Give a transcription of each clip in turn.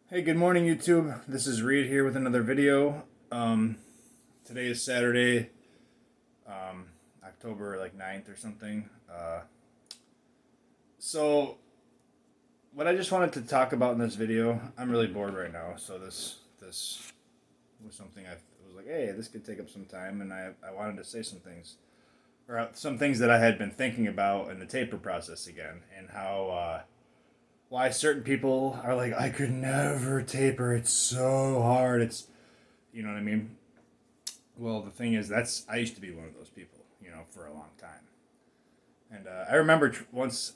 Hey, good morning, YouTube. This is Reed here with another video. Today is Saturday, October like 9th or something. So, what I just wanted to talk about in this video, I'm really bored right now. So this was something I was like, hey, this could take up some time, and I wanted to say some things or some things that I had been thinking about in the taper process again, and how why certain people are like, I could never taper. It's so hard. It's you know what I mean. Well, the thing is, I used to be one of those people, for a long time. And I remember once,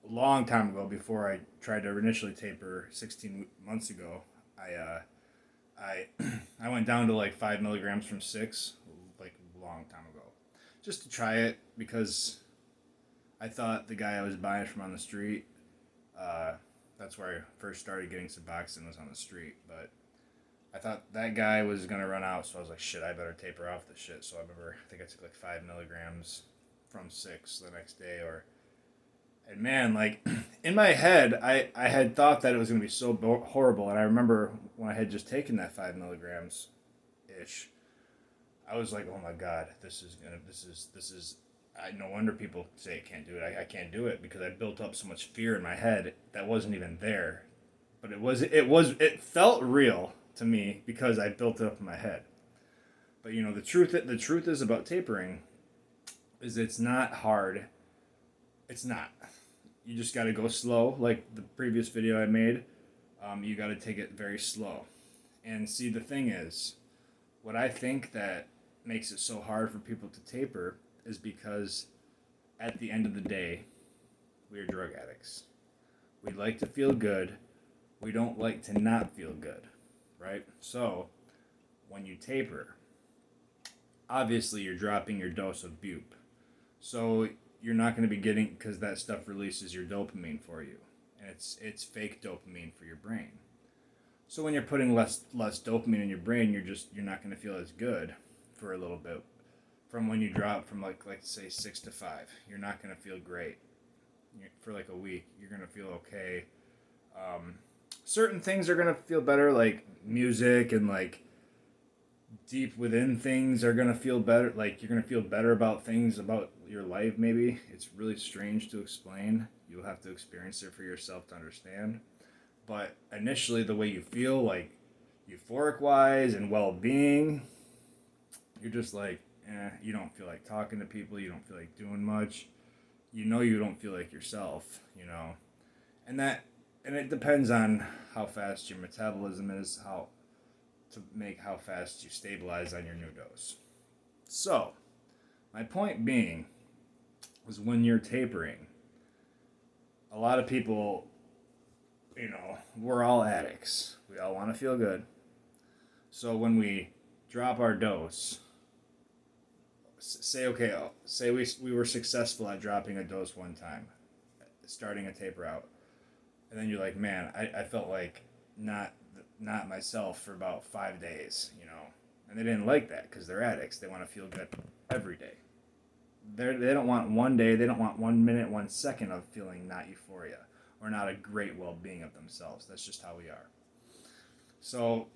a long time ago, before I tried to initially taper 16 months ago, I I went down to like 5 milligrams from 6, like a long time ago, just to try it because I thought the guy I was buying from on the street, uh, that's where I first started getting Suboxone was on the street, but I thought that guy was gonna run out, so I was like, shit, I better taper off the shit. So I think I took like 5 milligrams from 6 the next day, and man, like in my head, I had thought that it was gonna be so horrible, and I remember when I had just taken that 5 milligrams ish, I was like, oh my god, this is. No wonder people say I can't do it. I can't do it because I built up so much fear in my head that wasn't even there, but it felt real to me because I built it up in my head. But the truth is about tapering is it's not hard. It's not. You just got to go slow, like the previous video I made. You got to take it very slow. And see, the thing is, what I think that makes it so hard for people to taper is because at the end of the day, we are drug addicts. We like to feel good. We don't like to not feel good, right? So, when you taper, obviously you're dropping your dose of bupe. So you're not going to be getting because that stuff releases your dopamine for you, and it's fake dopamine for your brain. So when you're putting less dopamine in your brain, you're not going to feel as good for a little bit. From when you drop from like say 6 to 5, you're not going to feel great for like a week. You're going to feel okay. Certain things are going to feel better, like music and like deep within things are gonna feel better. Like you're gonna feel better about things about your life. Maybe it's really strange to explain. You'll have to experience it for yourself to understand. But initially, the way you feel, like euphoric wise and well being, you're just like, you don't feel like talking to people. You don't feel like doing much. You don't feel like yourself. And that and it depends on how fast your metabolism is, how fast you stabilize on your new dose. So, my point being was when you're tapering, a lot of people, we're all addicts. We all want to feel good. So when we drop our dose, say we were successful at dropping a dose one time, starting a taper out, and then you're like, man, I felt like not myself for about 5 days, and they didn't like that because they're addicts. They want to feel good every day. They don't want one day. They don't want 1 minute, 1 second of feeling not euphoria or not a great well-being of themselves. That's just how we are. So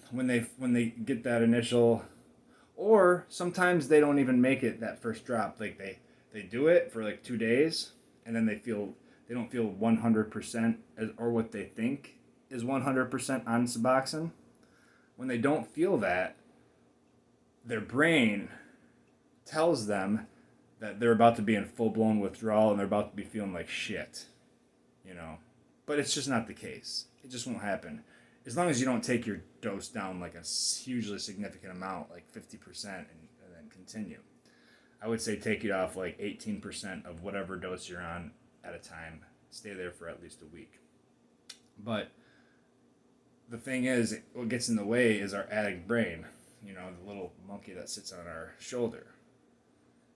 when they get that initial, or sometimes they don't even make it that first drop. Like they do it for like 2 days, and then they don't feel 100% or what they think is 100% on Suboxone. When they don't feel that, their brain tells them that they're about to be in full blown withdrawal and they're about to be feeling like shit, you know. But it's just not the case. It just won't happen. As long as you don't take your dose down like a hugely significant amount, like 50%, and then continue. I would say take it off like 18% of whatever dose you're on at a time. Stay there for at least a week. But the thing is, what gets in the way is our addict brain, the little monkey that sits on our shoulder.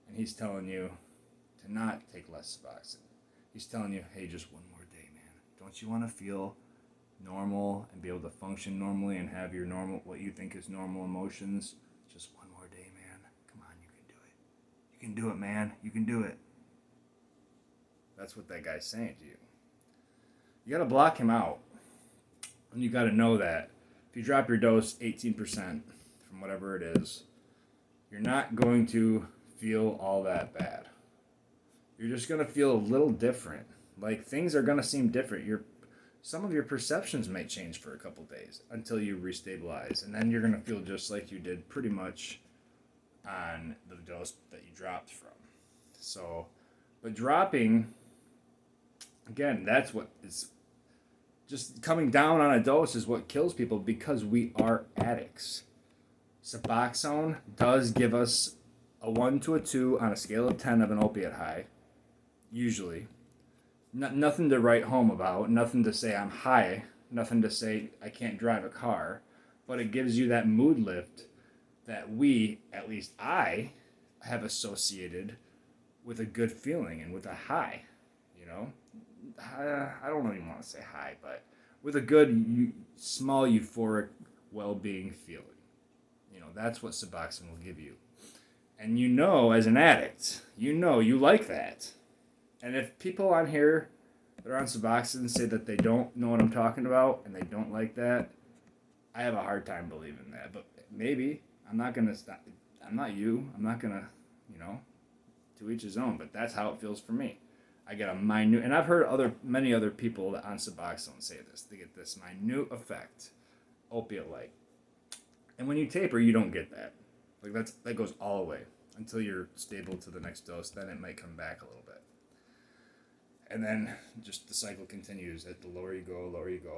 And he's telling you to not take less Suboxone. He's telling you, hey, just one more day, man. Don't you want to feel normal and be able to function normally and have your normal, what you think is normal emotions? Just one more day, man. Come on, you can do it. You can do it, man. You can do it. That's what that guy's saying to you. You got to block him out. And you got to know that if you drop your dose 18% from whatever it is, you're not going to feel all that bad. You're just going to feel a little different. Like things are going to seem different. Some of your perceptions may change for a couple days until you restabilize. And then you're going to feel just like you did pretty much on the dose that you dropped from. So, but dropping, again, that's what is just coming down on a dose is what kills people because we are addicts. Suboxone does give us a 1 to a 2 on a scale of 10 of an opiate high, usually. Nothing to write home about, nothing to say I'm high, nothing to say I can't drive a car, but it gives you that mood lift that we, at least I, have associated with a good feeling and with a high, you know? I don't even want to say high, but with a good, small, euphoric, well-being feeling. You know, that's what Suboxone will give you. And you know, as an addict, you know you like that. And if people on here that are on Suboxone say that they don't know what I'm talking about and they don't like that, I have a hard time believing that. But maybe. I'm not going to stop. I'm not you. I'm not going to, to each his own. But that's how it feels for me. I get a minute, and I've heard many other people that on Suboxone say this. They get this minute effect, opiate-like. And when you taper, you don't get that. Like that goes all away until you're stable to the next dose. Then it might come back a little bit. And then just the cycle continues. At the lower you go,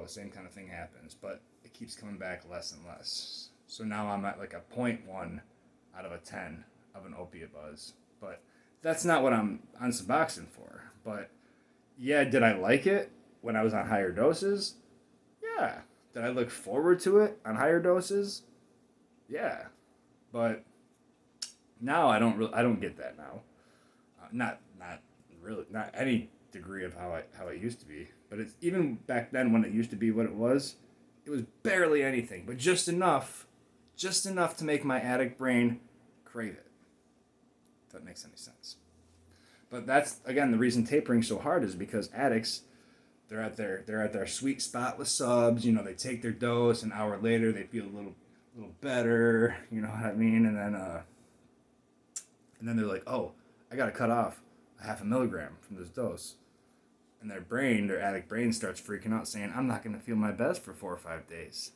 same kind of thing happens. But it keeps coming back less and less. So now I'm at like a 0.1 out of a 10 of an opiate buzz. But that's not what I'm on Suboxone for. But yeah, did I like it when I was on higher doses? Yeah. Did I look forward to it on higher doses? Yeah. But now I don't get that now. Not really, not any degree of how it used to be. But it's even back then when it used to be what it was barely anything, but just enough to make my addict brain crave it. If that makes any sense. But that's, again, the reason tapering's so hard is because addicts, they're at their sweet spot with subs. You know, they take their dose, an hour later they feel a little better. You know what I mean? And then they're like, oh, I gotta cut off a 0.5 milligram from this dose. And their addict brain starts freaking out, saying, I'm not gonna feel my best for 4 or 5 days.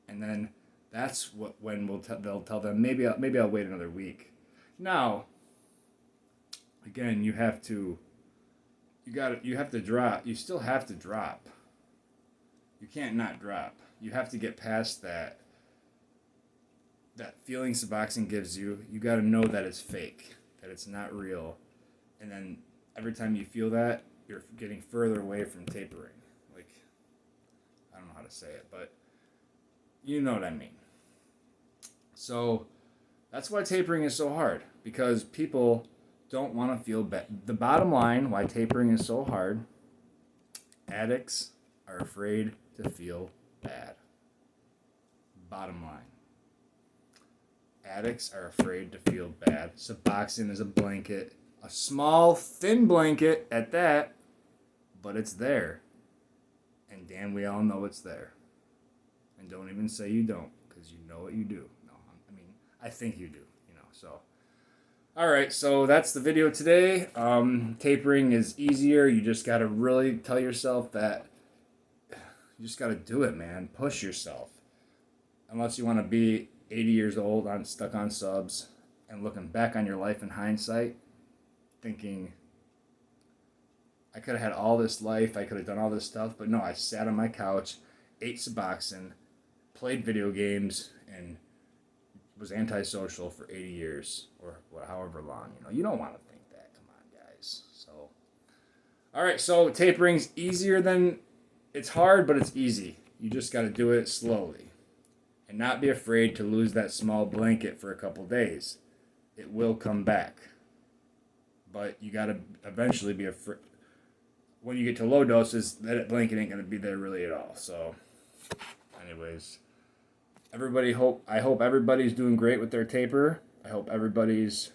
And then that's when they'll tell them maybe I'll wait another week. Now, again, you have to drop. You still have to drop. You can't not drop. You have to get past that feeling Suboxone gives you. You got to know that it's fake, that it's not real. And then every time you feel that, you're getting further away from tapering. Like, I don't know how to say it, but you know what I mean. So that's why tapering is so hard, because people don't want to feel bad. The bottom line, why tapering is so hard, addicts are afraid to feel bad. Bottom line. Addicts are afraid to feel bad. Suboxone is a blanket, a small, thin blanket at that, but it's there. And damn, we all know it's there. And don't even say you don't, because you know what you do. No, I mean, I think you do, so. Alright, so that's the video today. Tapering is easier. You just got to really tell yourself that you just got to do it, man. Push yourself. Unless you want to be 80 years old, stuck on subs, and looking back on your life in hindsight, thinking, I could have had all this life, I could have done all this stuff, but no, I sat on my couch, ate Suboxone, played video games, and was antisocial for 80 years or however long. You don't want to think that. Come on, guys. So, all right. So tapering's easier than it's hard, but it's easy. You just got to do it slowly, and not be afraid to lose that small blanket for a couple days. It will come back, but you got to eventually be afraid. When you get to low doses, that blanket ain't gonna be there really at all. So, anyways. I hope everybody's doing great with their taper. I hope nobody's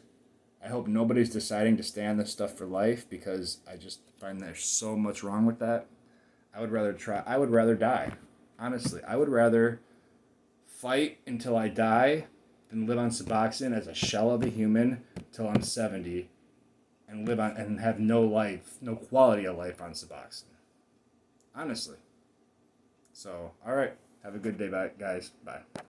deciding to stay on this stuff for life, because I just find there's so much wrong with that. I would rather die. Honestly, I would rather fight until I die than live on Suboxone as a shell of a human till I'm 70 and live on and have no life, no quality of life on Suboxone. Honestly. So, all right. Have a good day, guys. Bye.